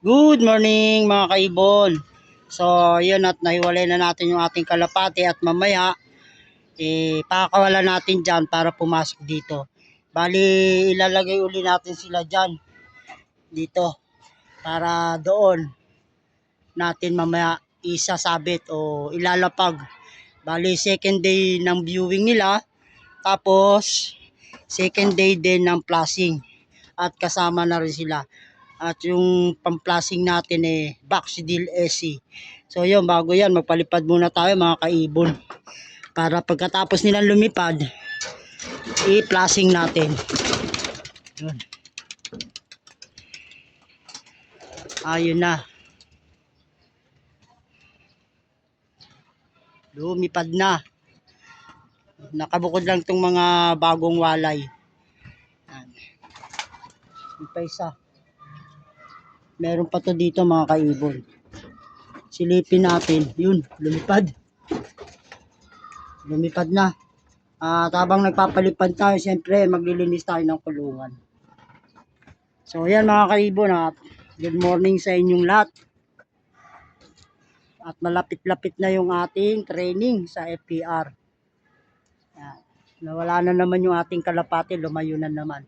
Good morning mga kaibon. So yun at nahiwalay na natin yung ating kalapati at mamaya pakakawala natin dyan para pumasok dito. Bali ilalagay uli natin sila dyan dito para doon natin mamaya isasabit o ilalapag. Bali second day ng viewing nila, tapos second day din ng flashing at kasama na rin sila. At yung pamplasing natin Baxidil SC. So yun, bago yan, magpalipad muna tayo mga kaibon. Para pagkatapos nilang lumipad, i-plasing natin. Yun. Ayun na. Lumipad na. Nakabukod lang tong mga bagong walay. Yan. Yung pa isa. Meron pa to dito mga kaibon. Silipin natin. Yun, lumipad. Lumipad na. At habang nagpapalipad tayo, siyempre maglilinis tayo ng kulungan. So yan mga kaibon, good morning sa inyong lahat. At malapit-lapit na yung ating training sa FPR. Yan. Nawala na naman yung ating kalapati, lumayo na naman.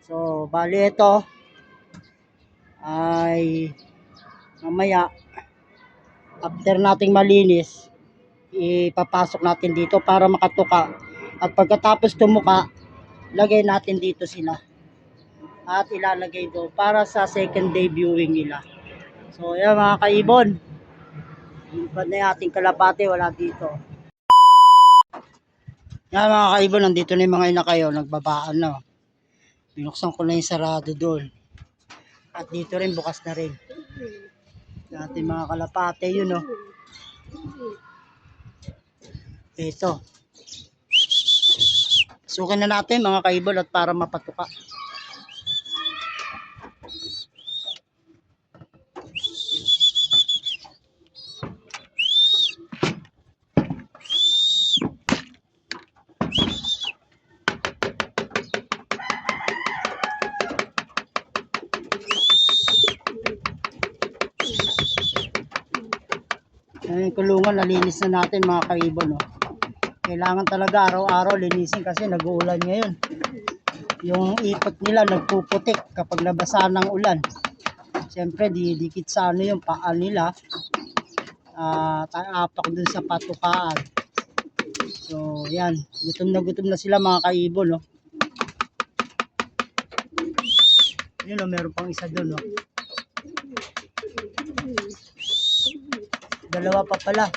So bali ito ay mamaya after nating malinis, ipapasok natin dito para makatuka. At pagkatapos tumuka, lagay natin dito sila. At ilalagay doon para sa second day viewing nila. So yan mga kaibon. Lipad na yung ating kalapate, wala dito. Yan mga kaibon, nandito na yung mga inakayo, nagbabaan na. Binuksan ko na yung sarado doon. At dito rin, bukas na rin. Yung ating mga kalapate, yun o. Ito. Sukin na natin mga kaibon at para mapatuka. Yung kulungan, nalinis na natin mga kaibon. No? Kailangan talaga araw-araw linisin kasi nag-uulan ngayon. Yung ipot nila nagpuputik kapag nabasa ng ulan. Siyempre, didikit sa ano yung paa nila. Apak dun sa patukaan. So, yan. Gutom na sila mga kaibon. No? Yun, meron pang isa dun. No? Dalawa pa pala.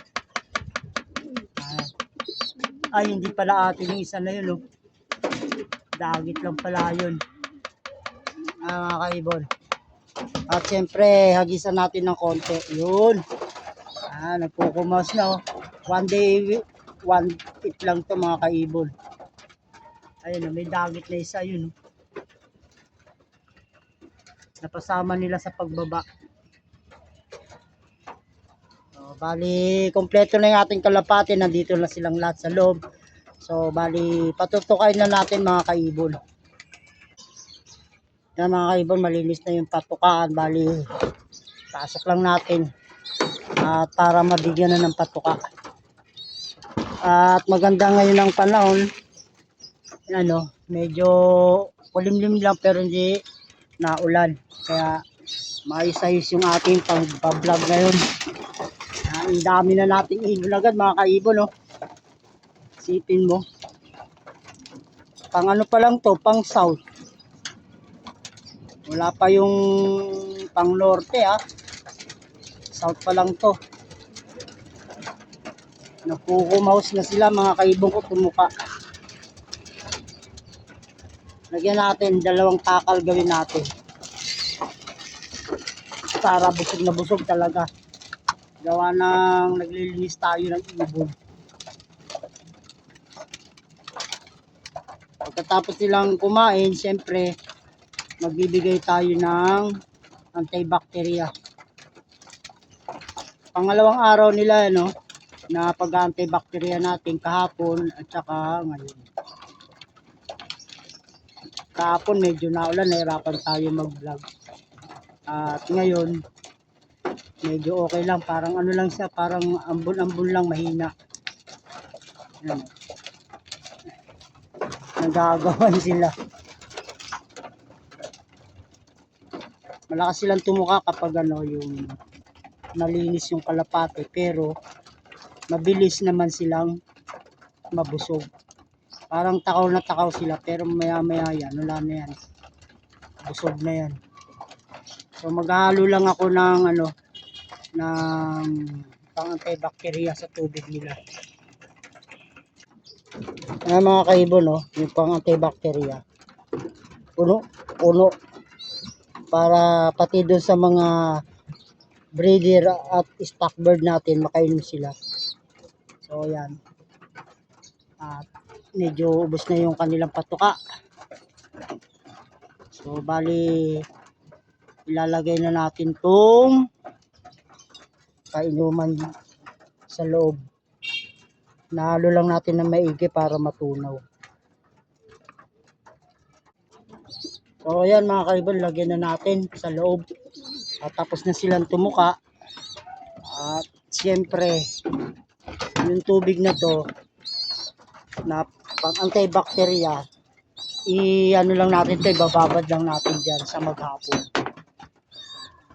Ay, hindi pala atin yung isa na yun. No? Dagit lang pala yun. Mga kaibon. At syempre, hagisan natin ng konti. Yun. Nagkukumas na. Oh. One day, one it lang to mga kaibon. Ayun, may dagit na isa yun. Napasama nila sa pagbaba. So, bali, kompleto na yung ating kalapati. Nandito na silang lahat sa loob. So, bali, patutukay na natin mga kaibon. Yan mga kaibon, malinis na yung patukaan. Bali, pasok lang natin. At para mabigyan na ng patuka. At maganda ngayon ang panahon. Medyo kulimlim lang pero hindi naulan. Kaya maayos-ayos yung ating pag-vlog ngayon. Ang dami na nating ibon agad mga kaibon. No? Sipin mo. Pang ano pa lang to, pang south. Wala pa yung pang norte South pa lang to. Nakukumaus na sila mga kaibon ko tumuka. Lagyan natin, 2 takal gawin natin. Para busog na busog talaga. Gawa ng naglilinis tayo ng ibon. Pagkatapos nilang kumain, siyempre, magbibigay tayo ng antibacteria. Pangalawang araw nila, na pag-antibacteria natin kahapon at saka ngayon. Kahapon medyo naulan, nahirapan tayo mag-vlog. At ngayon, medyo okay lang. Parang ano lang siya, parang ambon-ambon lang, mahina. Yan. Nagagawan sila. Malakas silang tumuka kapag ano, yung malinis yung kalapate, pero mabilis naman silang mabusog. Parang takaw na takaw sila, pero maya maya yan, wala na yan. Busog na yan. So maghahalo lang ako ng ano, ng pang-antibacteria sa tubig nila. Ayan mga kaibon, no, yung pang-antibacteria. Puno para pati doon sa mga breeder at stock bird natin makainom sila. So yan. At medyo ubos na yung kanilang patuka. So bali ilalagay na natin tong kainuman sa loob. Nahalo lang natin ng maigi para matunaw. So ayan mga kaibon, lagyan na natin sa loob. At tapos na silang tumuka. At siyempre, yung tubig na to na pang antibacteria, i-ano lang natin to, ibababad lang natin dyan sa maghapon.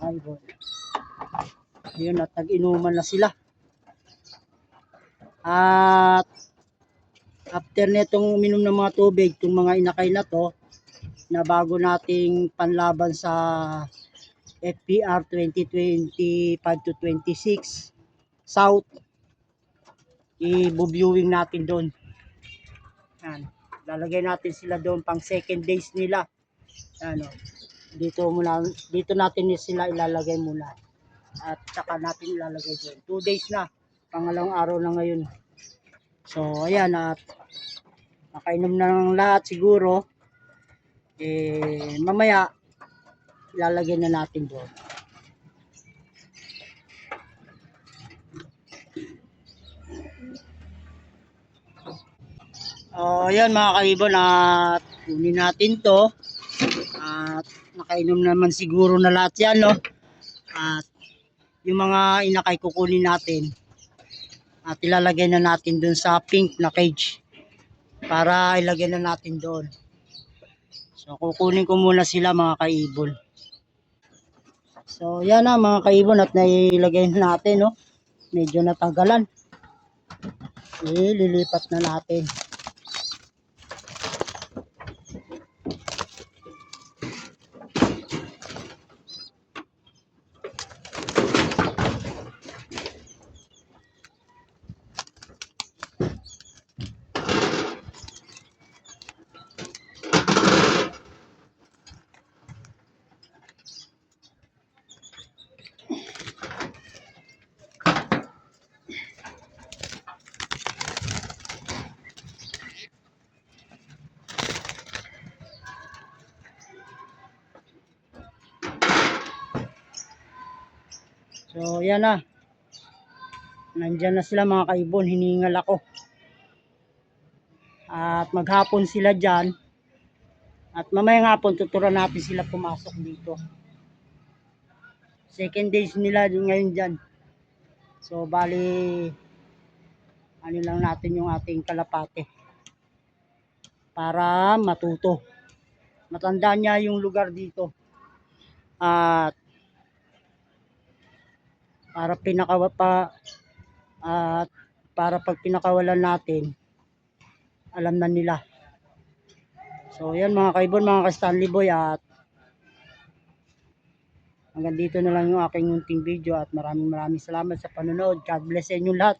Ayun. Ayun, at nag-inuman na sila. At after netong uminom ng mga tubig, itong mga inakay na to, na bago nating panlaban sa FPR 2025 to 26 South, i-viewing natin doon. Yan. Lalagay natin sila doon pang second days nila. Ano, dito natin sila ilalagay muna. At saka natin ilalagay doon. 2 days na. Pangalawang araw na ngayon. So, ayan, at nakainom na ng lahat siguro. Mamaya ilalagay na natin doon. Ayan mga kaibon, at kunin natin to. At nakainom naman siguro na lahat yan, no? At yung mga inakay kukunin natin. At ilalagay na natin doon sa pink na cage. Para ilagay na natin doon. So kukunin ko muna sila mga kaibon. So yan na mga kaibon, at nailagay na natin, no? Medyo natanggalan. Lilipat na natin. So yan na. Nandyan na sila mga kaibon, hiningal ako. At maghapon sila dyan. At mamayang hapon tuturuan natin sila pumasok dito. Second days nila ngayon dyan. So bali, ano lang natin yung ating kalapate. Para matuto. Matandaan niya yung lugar dito. At para pag pinakawalan natin, alam na nila. So yan mga kaibon, mga ka-Stanley Boy, at hanggang dito na lang yung aking munting video, at maraming salamat sa panonood. God bless sa inyo lahat.